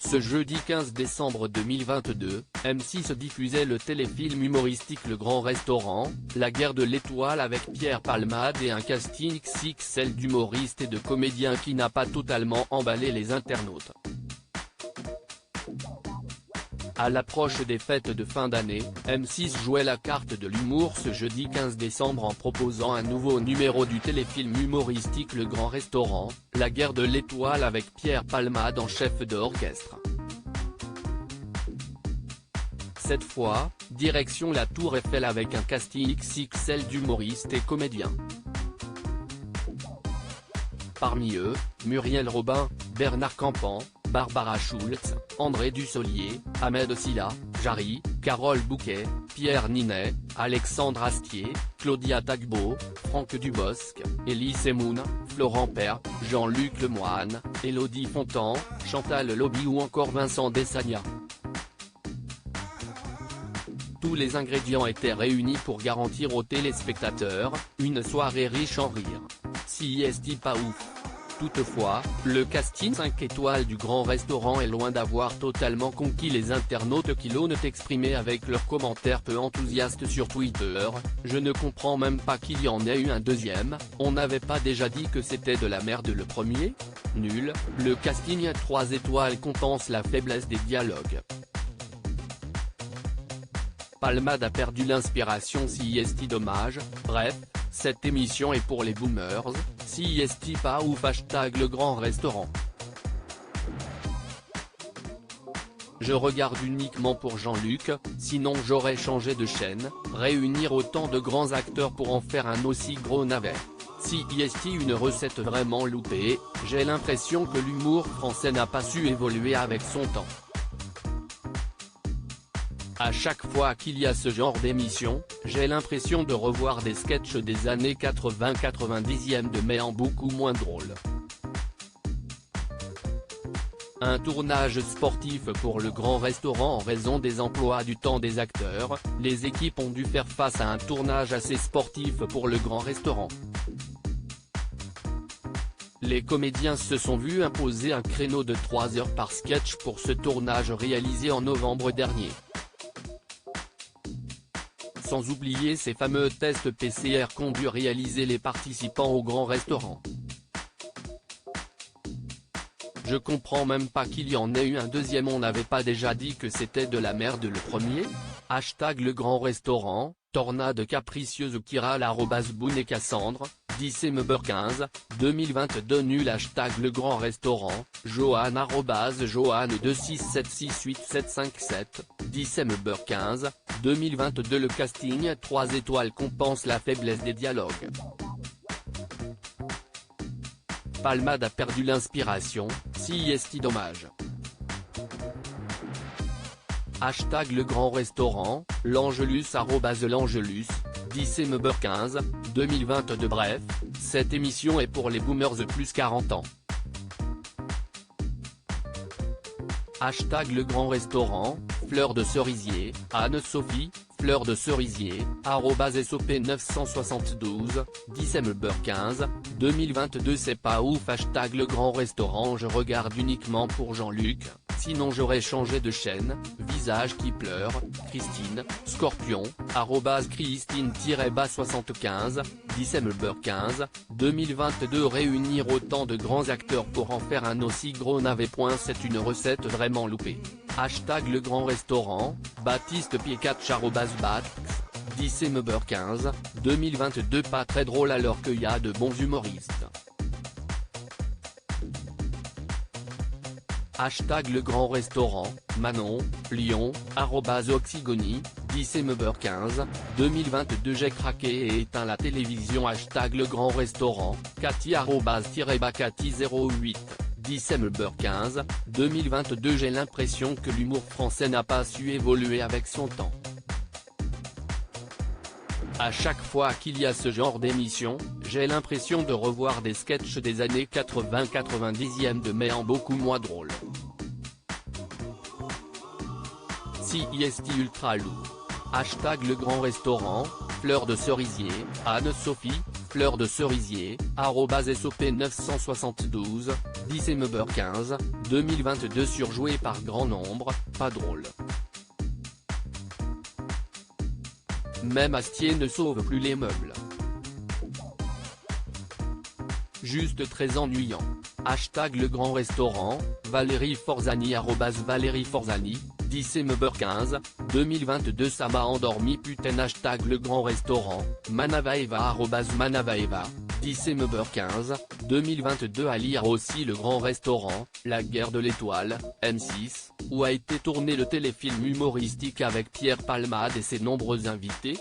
Ce jeudi 15 décembre 2022, M6 diffusait le téléfilm humoristique Le Grand Restaurant, la guerre de l'étoile avec Pierre Palmade et un casting XXL d'humoristes et de comédiens qui n'a pas totalement emballé les internautes. À l'approche des fêtes de fin d'année, M6 jouait la carte de l'humour ce jeudi 15 décembre en proposant un nouveau numéro du téléfilm humoristique Le Grand Restaurant, la guerre de l'étoile avec Pierre Palmade en chef d'orchestre. Cette fois, direction la Tour Eiffel avec un casting XXL d'humoristes et comédiens. Parmi eux, Muriel Robin, Bernard Campan, Barbara Schultz, André Dussolier, Ahmed Silla, Jarry, Carole Bouquet, Pierre Ninet, Alexandre Astier, Claudia Tagbo, Franck Dubosc, Elie Semoun, Florent Père, Jean-Luc Lemoine, Élodie Fontan, Chantal Lobby ou encore Vincent Desagna. Tous les ingrédients étaient réunis pour garantir aux téléspectateurs une soirée riche en rire. Si est pas ouf. Toutefois, le casting 5 étoiles du Grand Restaurant est loin d'avoir totalement conquis les internautes qui l'ont exprimé avec leurs commentaires peu enthousiastes sur Twitter. Je ne comprends même pas qu'il y en ait eu un deuxième, on n'avait pas déjà dit que c'était de la merde le premier ? Nul, le casting 3 étoiles compense la faiblesse des dialogues. Palmade a perdu l'inspiration si est dommage, bref, cette émission est pour les boomers, si est pas ouf #Le Grand Restaurant. Je regarde uniquement pour Jean-Luc, sinon j'aurais changé de chaîne, réunir autant de grands acteurs pour en faire un aussi gros navet. Si est une recette vraiment loupée, j'ai l'impression que l'humour français n'a pas su évoluer avec son temps. À chaque fois qu'il y a ce genre d'émission, j'ai l'impression de revoir des sketchs des années 80-90 de mais en beaucoup moins drôle. Un tournage sportif pour Le Grand Restaurant en raison des emplois du temps des acteurs, les équipes ont dû faire face à un tournage assez sportif pour Le Grand Restaurant. Les comédiens se sont vus imposer un créneau de 3 heures par sketch pour ce tournage réalisé en novembre dernier. Sans oublier ces fameux tests PCR qu'ont dû réaliser les participants au Grand Restaurant. Je comprends même pas qu'il y en ait eu un deuxième, on n'avait pas déjà dit que c'était de la merde le premier ? #Le Grand Restaurant, tornade capricieuse qui râle @Boone et Cassandre, December 15, 2022 nul #Le Grand Restaurant, Johan @Johan267687757, December 15, 2022 le casting 3 étoiles compense la faiblesse des dialogues. Palmade a perdu l'inspiration, si est dommage. #Le Grand Restaurant, l'Angelus @l'Angelus, December 15, 2022 bref, cette émission est pour les boomers de plus 40 ans. #Le Grand Restaurant, Fleur de Cerisier, Anne-Sophie, Fleur de Cerisier, @SOP972, December 15, 2022 c'est pas ouf #Le Grand Restaurant je regarde uniquement pour Jean-Luc, sinon j'aurais changé de chaîne, visage qui pleure, Christine, Scorpion, @Christine-75, December 15, 2022 réunir autant de grands acteurs pour en faire un aussi gros navet. C'est une recette vraiment loupée. #Le Grand Restaurant, Baptiste Piekatch @Batx, December 15, 2022 pas très drôle alors qu'il y a de bons humoristes. #Le Grand Restaurant, Manon, Lyon, @Oxygony, December 15, 2022 j'ai craqué et éteint la télévision #Le Grand Restaurant, Cathy @Cathy08, December 15, 2022 j'ai l'impression que l'humour français n'a pas su évoluer avec son temps. À chaque fois qu'il y a ce genre d'émission, j'ai l'impression de revoir des sketchs des années 80-90 de mais en beaucoup moins drôle. Si est ultra lourd. #Le Grand Restaurant, Fleur de Cerisier, Anne-Sophie, Fleur de cerisier, @SOP972, December 15, 2022. Surjoué par grand nombre, pas drôle. Même Astier ne sauve plus les meubles. Juste très ennuyant. Hashtag Le Grand Restaurant, Valérie Forzani @Valérie Forzani, December 15, 2022. Ça m'a endormi putain. Hashtag Le Grand Restaurant, Manavaeva @Manavaeva, December 15, 2022. À lire aussi Le Grand Restaurant, La Guerre de l'Étoile, M6, où a été tourné le téléfilm humoristique avec Pierre Palmade et ses nombreux invités.